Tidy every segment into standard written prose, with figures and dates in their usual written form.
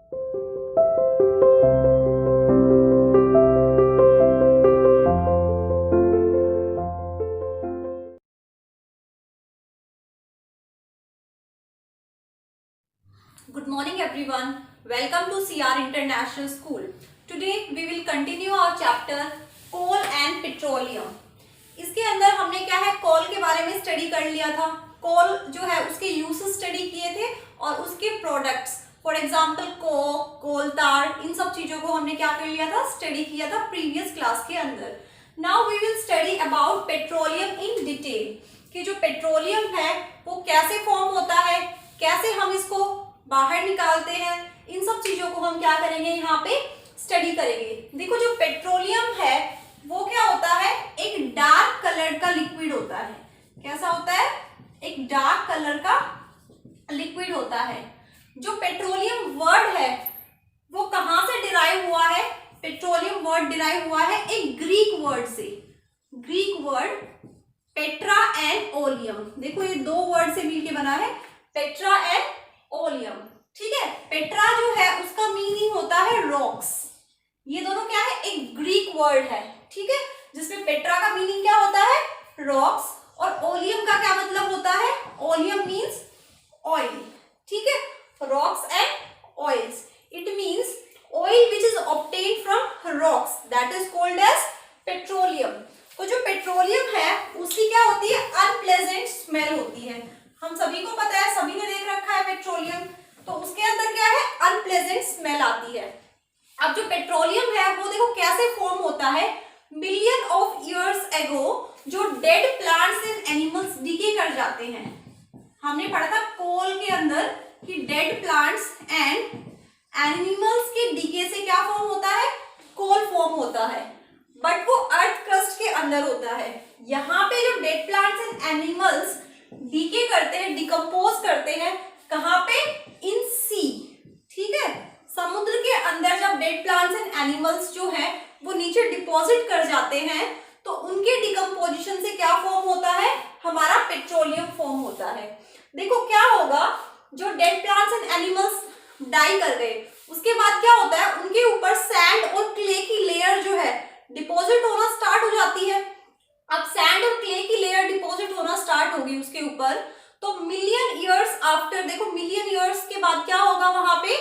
Good morning everyone. Welcome to CR International School. Today we will continue our chapter coal and petroleum. इसके अंदर हमने क्या है कोल के बारे में स्टडी कर लिया था. कोल जो है उसके यूजेस स्टडी किए थे और उसके प्रोडक्ट्स फॉर एग्जांपल कोक, कोल तार, इन सब चीजों को हमने क्या कर लिया था, स्टडी किया था प्रीवियस क्लास के अंदर. Now we will study about petroleum in detail कि जो पेट्रोलियम है वो कैसे फॉर्म होता है, कैसे हम इसको बाहर निकालते हैं, इन सब चीजों को हम क्या करेंगे यहाँ पे स्टडी करेंगे. देखो जो पेट्रोलियम है वो क्या होता है, एक डार्क कलर का लिक्विड होता है. कैसा होता है, एक डार्क कलर का लिक्विड होता है. जो पेट्रोलियम वर्ड है वो कहां से डिराइव हुआ है, पेट्रोलियम वर्ड डिराइव हुआ है एक ग्रीक वर्ड से. Greek word Petra and oleum. देखो ये दो वर्ड से मिलके बना है, पेट्रा एंड ओलियम. ठीक है, पेट्रा जो है उसका मीनिंग होता है रॉक्स. ये दोनों क्या है, एक ग्रीक वर्ड है. ठीक है, जिसमें पेट्रा का मीनिंग क्या होता है, रॉक्स, और ओलियम का क्या मतलब होता है, ओलियम मीन्स ऑयल. ठीक है, rocks and oils, it means oil which is obtained from rocks, that is called as petroleum. तो जो पेट्रोलियम है उसकी क्या होती है, अनप्लेजेंट स्मेल होती है. हम सभी को पता है, सभी ने देख रखा है पेट्रोलियम, तो उसके अंदर क्या है, अनप्लेजेंट स्मेल आती है. अब जो पेट्रोलियम है वो देखो कैसे फॉर्म होता है, मिलियन ऑफ इयर्स एगो जो dead plants and animals decay कर जाते हैं. हमने पढ़ा था कोल के अंदर कि डेड प्लांट्स एंड एनिमल्स के डीके से क्या फॉर्म होता है, कोल फॉर्म होता है, बट वो अर्थ क्रस्ट के अंदर होता है. यहाँ पे जो dead plants and animals decay करते हैं, डिकम्पोज करते हैं, कहाँ पे, इन सी. ठीक है, समुद्र के अंदर जब डेड प्लांट्स एंड एनिमल्स जो हैं वो नीचे डिपॉजिट कर जाते हैं तो उनके डिकम्पोजिशन से क्या फॉर्म होता है, हमारा पेट्रोलियम फॉर्म होता है. देखो क्या होगा, जो dead plants and animals die कर गए उसके बाद क्या होता है, उनके ऊपर सैंड और क्ले की लेयर जो है डिपॉजिट होना स्टार्ट हो जाती है. अब सैंड और क्ले की लेयर डिपॉजिट होना स्टार्ट होगी उसके ऊपर, तो मिलियन ईयर्स आफ्टर, देखो मिलियन ईयर्स के बाद क्या होगा, वहां पे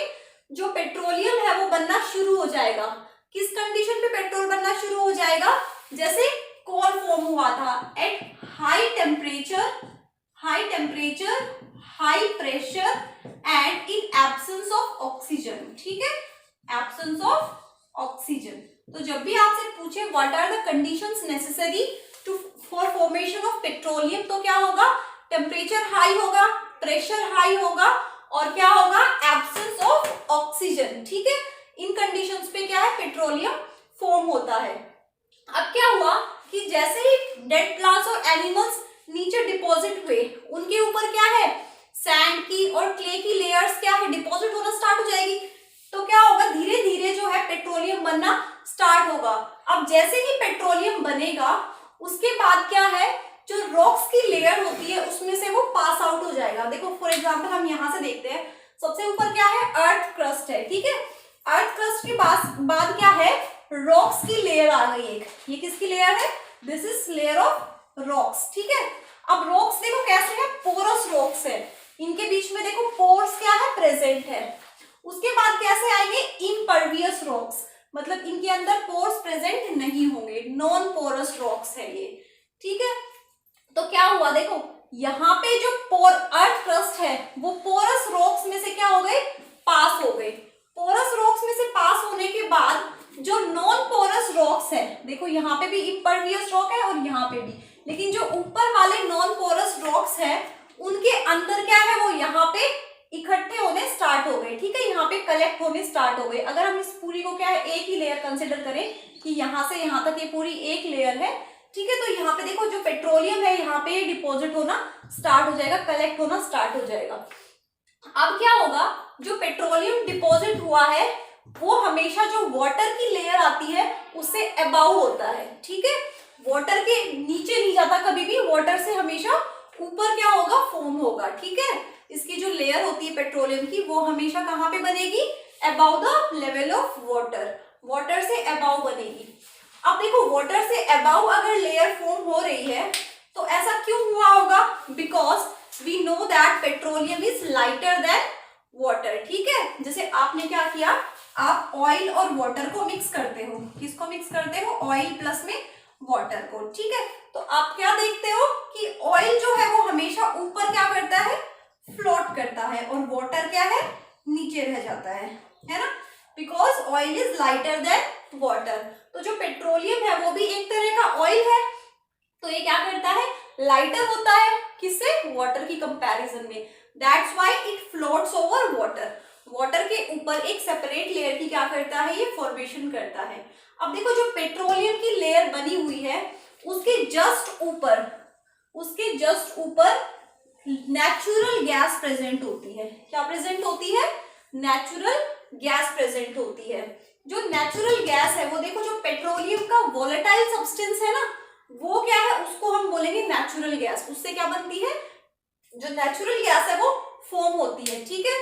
जो पेट्रोलियम है वो बनना शुरू हो जाएगा. किस कंडीशन पे पेट्रोल बनना शुरू हो जाएगा, जैसे कोल फॉर्म हुआ था at high temperature, high pressure and in absence of oxygen. ठीक है, एब्सेंस ऑफ ऑक्सीजन. तो जब भी आपसे पूछे what are the conditions necessary to for formation of petroleum, तो क्या होगा, टेम्परेचर हाई होगा, प्रेशर हाई होगा और क्या होगा, एब्सेंस ऑफ ऑक्सीजन. ठीक है, इन कंडीशंस पे क्या है, पेट्रोलियम फॉर्म होता है. अब क्या हुआ कि जैसे ही डेड प्लांट्स और एनिमल्स नीचे डिपॉजिट हुए, उनके ऊपर क्या है, सैंड की और क्ले की लेयर्स क्या है, डिपॉजिट होना स्टार्ट हो जाएगी. तो क्या होगा, धीरे धीरे जो है पेट्रोलियम बनना स्टार्ट होगा. अब जैसे ही पेट्रोलियम बनेगा उसके बाद क्या है, जो रॉक्स की लेयर होती है उसमें से वो पास आउट हो जाएगा. देखो फॉर एग्जांपल हम यहाँ से देखते हैं, सबसे ऊपर क्या है, अर्थ क्रस्ट है. ठीक है, अर्थ क्रस्ट के बाद क्या है, रॉक्स की लेयर आ गई एक. ये किसकी लेयर है, this is layer of rocks. ठीक है, अब रॉक्स देखो कैसे है, पोरस रॉक्स है, इनके बीच में देखो पोर्स क्या है, प्रेजेंट है. उसके बाद कैसे आएंगे, इम्परवियस रॉक्स, मतलब इनके अंदर पोर्स प्रेजेंट नहीं होंगे, नॉन पोरस रॉक्स है ये. ठीक है, तो क्या हुआ, देखो यहाँ पे जो अर्थ क्रस्ट है वो पोरस रॉक्स में से क्या हो गए, पास हो गए. पोरस रॉक्स में से पास होने के बाद जो नॉन पोरस रॉक्स है, देखो यहाँ पे भी इम्परवियस रॉक है और यहाँ पे भी, लेकिन जो ऊपर वाले नॉन पोरस रॉक्स है उनके अंदर क्या है, वो यहाँ पे इकट्ठे होने स्टार्ट हो गए. ठीक है, यहाँ पे कलेक्ट होने स्टार्ट हो गए. अगर हम इस पूरी को क्या है, एक ही लेयर कंसिडर करें कि यहाँ से यहाँ तक ये पूरी एक लेयर है. ठीक है, तो यहाँ पे देखो जो पेट्रोलियम है यहाँ पे डिपॉजिट होना स्टार्ट हो जाएगा, कलेक्ट होना स्टार्ट हो जाएगा. अब क्या होगा, जो पेट्रोलियम डिपॉजिट हुआ है वो हमेशा जो वाटर की लेयर आती है उससे अबाव होता है. ठीक है, वाटर के नीचे नहीं जाता कभी भी, वाटर से हमेशा ऊपर क्या होगा, फॉर्म होगा. ठीक है, इसकी जो लेयर होती है पेट्रोलियम की वो हमेशा कहाँ पे बनेगी, about the level of water, water से अबाउ बनेगी। अब देखो वाटर से अबाउ अगर लेयर फॉर्म हो रही है तो ऐसा क्यों हुआ होगा? Because we know that petroleum is lighter than water. ठीक है, जैसे आपने क्या किया, आप ऑयल और वाटर को मिक्स करते हो। किसको मिक्स करते हो? ऑयल प्लस में वाटर को। ठीक है, तो आप क्या देखते हो कि ऑयल जो है वो हमेशा ऊपर क्या करता है? फ्लोट करता है, और वाटर क्या है? नीचे रह जाता है ना, because oil is lighter than water. तो जो पेट्रोलियम है वो भी एक तरह का ऑयल है, तो ये क्या करता है? लाइटर होता है, किससे? वाटर की कंपैरिजन में। That's why it floats over water. Water के ऊपर एक सेपरेट लेयर की क्या करता है? ये फॉर्मेशन करता है। अब देखो जो पेट्रोलियम की लेयर बनी हुई है उसके जस्ट ऊपर नेचुरल गैस प्रेजेंट होती है। क्या प्रेजेंट होती है? नेचुरल गैस प्रेजेंट होती है। जो नेचुरल गैस है वो देखो, जो पेट्रोलियम का वोलेटाइल सब्सटेंस है ना, वो क्या है? उसको हम बोलेंगे नेचुरल गैस। उससे क्या बनती है? जो नेचुरल गैस है वो फॉर्म होती है। ठीक है,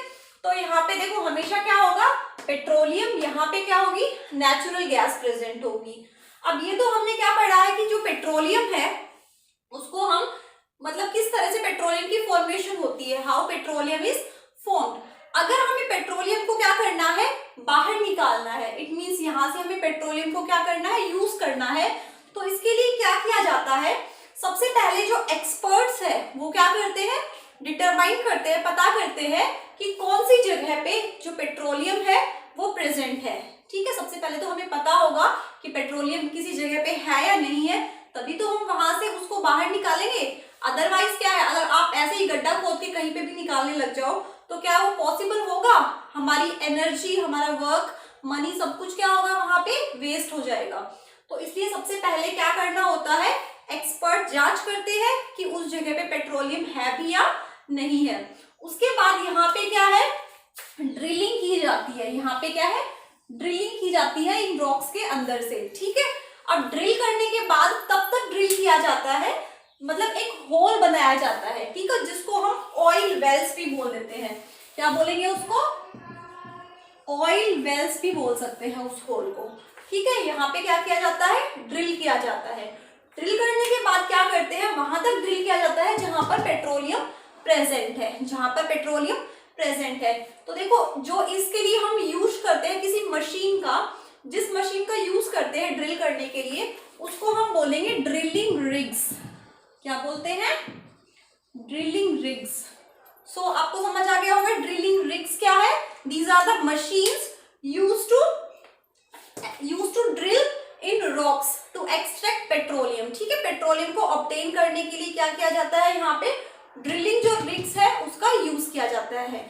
तो यहाँ पे देखो हमेशा क्या होगा? पेट्रोलियम, यहाँ पे क्या होगी? नेचुरल गैस प्रेजेंट होगी। अब ये तो हमने क्या पढ़ा है कि जो पेट्रोलियम है उसको हम मतलब किस तरह से पेट्रोलियम की फॉर्मेशन होती है, हाउ पेट्रोलियम इज फॉर्म्ड। अगर हमें पेट्रोलियम को क्या करना है? बाहर निकालना है। इट मींस यहाँ से हमें पेट्रोलियम को क्या करना है? यूज करना है। तो इसके लिए क्या किया जाता है? सबसे पहले जो एक्सपर्ट्स है वो क्या करते हैं? डिटरमाइन करते हैं, पता करते हैं कि कौन सी जगह पे जो पेट्रोलियम है वो प्रेजेंट है। ठीक है, सबसे पहले तो हमें पता होगा कि पेट्रोलियम किसी जगह पे है या नहीं है, तभी तो हम वहां से उसको बाहर निकालेंगे। अदरवाइज क्या है, अगर आप ऐसे ही गड्ढा खोद के कहीं पे भी निकालने लग जाओ तो क्या वो पॉसिबल होगा? हमारी एनर्जी, हमारा वर्क, मनी, सब कुछ क्या होगा? वहां पे वेस्ट हो जाएगा। तो इसलिए सबसे पहले क्या करना होता है? एक्सपर्ट जांच करते हैं कि उस जगह पे पेट्रोलियम है भी या नहीं है। उसके बाद यहाँ पे क्या है? ड्रिलिंग की जाती है। यहाँ पे क्या है? ड्रिलिंग की जाती है इन रॉक्स के अंदर से। ठीक है, अब ड्रिल करने के बाद तब तक ड्रिल किया जाता है, मतलब एक होल बनाया जाता है। ठीक है, जिसको हम ऑयल वेल्स भी बोल देते हैं। क्या बोलेंगे उसको? ऑयल वेल्स भी बोल सकते हैं उस होल को। ठीक है, यहाँ पे क्या किया जाता है? ड्रिल किया जाता है। ड्रिल करने के बाद क्या करते हैं? वहां तक ड्रिल किया जाता है जहां पर पेट्रोलियम प्रेजेंट है, जहां पर पेट्रोलियम प्रेजेंट है। तो देखो जो इसके लिए हम यूज करते हैं किसी मशीन का, जिस मशीन का यूज करते हैं ड्रिल करने के लिए, उसको हम बोलेंगे ड्रिलिंग रिग्स। क्या बोलते हैं? Drilling rigs. सो आपको समझ आ गया होगा ड्रिलिंग रिग्स क्या है? These are the machines used to drill in rocks to extract petroleum. ठीक है, पेट्रोलियम को ऑब्टेन करने के लिए क्या किया जाता है? यहाँ पे ड्रिलिंग जो रिग्स है उसका यूज किया जाता है।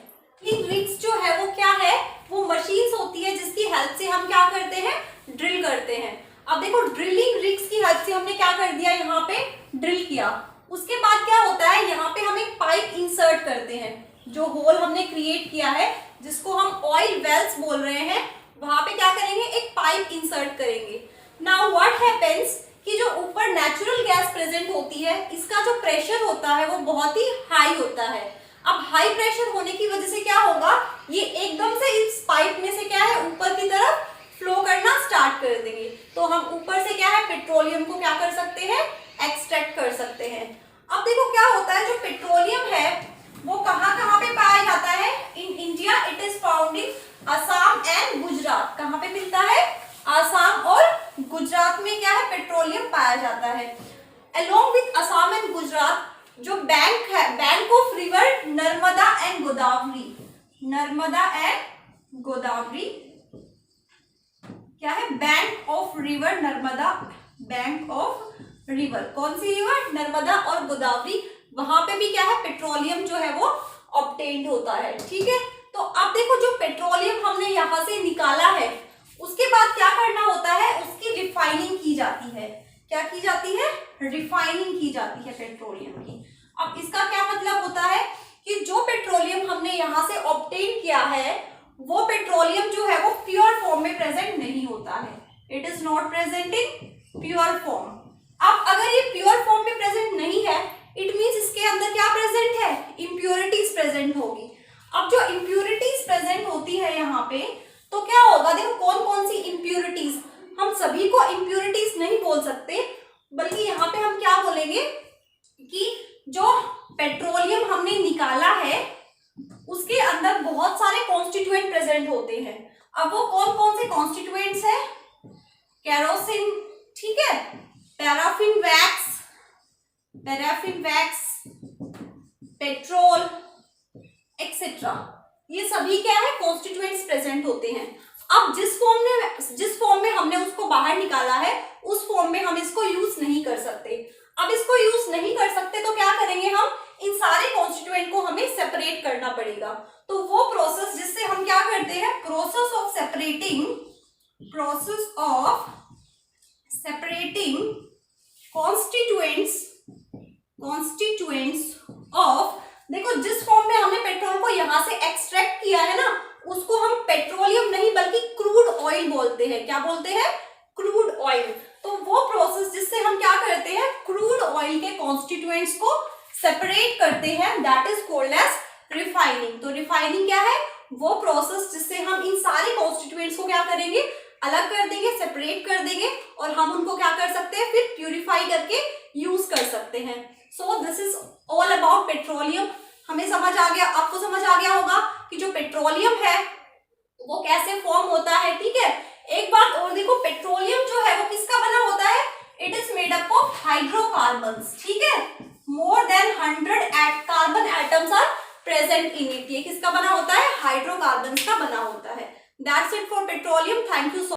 इन रिग्स जो है वो क्या है? वो मशीन्स होती है जिसकी हेल्प से हम क्या करते हैं? ड्रिल करते हैं। अब देखो ड्रिलिंग रिग्स की हेल्प से हमने क्या कर दिया? यहाँ पे ड्रिल किया। उसके बाद क्या होता है? यहाँ पे हम एक पाइप इंसर्ट करते हैं। जो होल हमने क्रिएट किया है जिसको हम ऑयल वेल्स बोल रहे हैं, वहां पे क्या करेंगे? एक पाइप इंसर्ट करेंगे। नाउ व्हाट हैपेंस कि जो ऊपर नेचुरल गैस प्रेजेंट होती है, इसका जो प्रेशर होता है वो बहुत ही हाई होता है। अब हाई प्रेशर होने की वजह से क्या होगा? ये एकदम से इस पाइप में से क्या है? ऊपर की तरफ फ्लो करना स्टार्ट कर देंगे। तो हम ऊपर से क्या है? पेट्रोलियम को क्या कर सकते हैं? एक्सट्रैक्ट कर सकते हैं। अब देखो क्या होता है, जो पेट्रोलियम है वो कहाँ कहाँ पे पाया जाता है? In India it is found in Assam and Gujarat. कहाँ पे मिलता है? असम और गुजरात में क्या है? पेट्रोलियम पाया जाता है। Along with Assam and Gujarat जो बैंक है, bank of river Narmada and Godavari, Narmada and Godavari क्या है? Bank of river Narmada, bank of river, कौन सी रिवर? नर्मदा और गोदावरी। वहां पे भी क्या है? पेट्रोलियम जो है वो ऑब्टेन्ड होता है। ठीक है, तो अब देखो जो पेट्रोलियम हमने यहाँ से निकाला है उसके बाद क्या करना होता है? उसकी रिफाइनिंग की जाती है। क्या की जाती है? रिफाइनिंग की जाती है पेट्रोलियम की। अब इसका क्या मतलब होता है कि जो पेट्रोलियम हमने यहाँ से ऑब्टेन किया है वो पेट्रोलियम जो है वो प्योर फॉर्म में प्रेजेंट नहीं होता है। It is not present in pure form. अब अगर ये प्योर फॉर्म में प्रेजेंट नहीं है, इट मीन्स इसके अंदर क्या प्रेजेंट है? इम्प्योरिटीज प्रेजेंट होगी। अब जो इम्प्योरिटीज प्रेजेंट होती है यहाँ पे, तो क्या होगा, देखो कौन कौन सी इम्प्यूरिटीज, हम सभी को इम्प्यूरिटीज नहीं बोल सकते, बल्कि यहाँ पे हम क्या बोलेंगे कि जो पेट्रोलियम हमने निकाला है उसके अंदर बहुत सारे कॉन्स्टिट्यूएंट प्रेजेंट होते हैं। अब वो कौन कौन से कॉन्स्टिट्यूएंट्स है, केरोसिन, ठीक है, पैराफिन वैक्स, पेट्रोल एक्सेट्रा, ये सभी क्या है, कॉन्स्टिट्यूएंट्स प्रेजेंट होते हैं। अब जिस फॉर्म में हमने उसको बाहर निकाला है उस फॉर्म में हम इसको यूज नहीं कर सकते। अब इसको यूज नहीं कर सकते तो क्या करेंगे, हम इन सारे कॉन्स्टिट्यूएंट को हमें सेपरेट करना पड़ेगा। तो वो प्रोसेस जिससे हम क्या करते हैं, process of separating constituents of, देखो जिस फॉर्म में हमने पेट्रोल को यहां से एक्सट्रैक्ट किया है ना, उसको हम पेट्रोलियम नहीं बल्कि क्रूड ऑयल बोलते हैं। क्या बोलते हैं, क्रूड ऑयल। तो वो प्रोसेस जिससे हम क्या करते हैं, क्रूड ऑयल के कॉन्स्टिट्यूएंट्स को सेपरेट करते हैं, that is called as refining. तो रिफाइनिंग क्या है, वो प्रोसेस जिससे हम इन सारे कॉन्स्टिट्यूएंट्स को क्या करेंगे, अलग कर देंगे, सेपरेट कर देंगे, और हम उनको क्या कर सकते हैं, फिर प्यूरिफाई करके यूज कर सकते हैं। So this is all about petroleum. हमें समझ आ गया, आपको समझ आ गया होगा कि जो पेट्रोलियम है वो कैसे फॉर्म होता है, ठीक है। एक बात और देखो, पेट्रोलियम जो है वो किसका बना होता है, it is made up of hydrocarbons, ठीक है। More than 100 carbon atoms are present in it. ये किसका बना होता है, हाइड्रोकार्बन्स का बना होता है। That's it for petroleum. Thank you so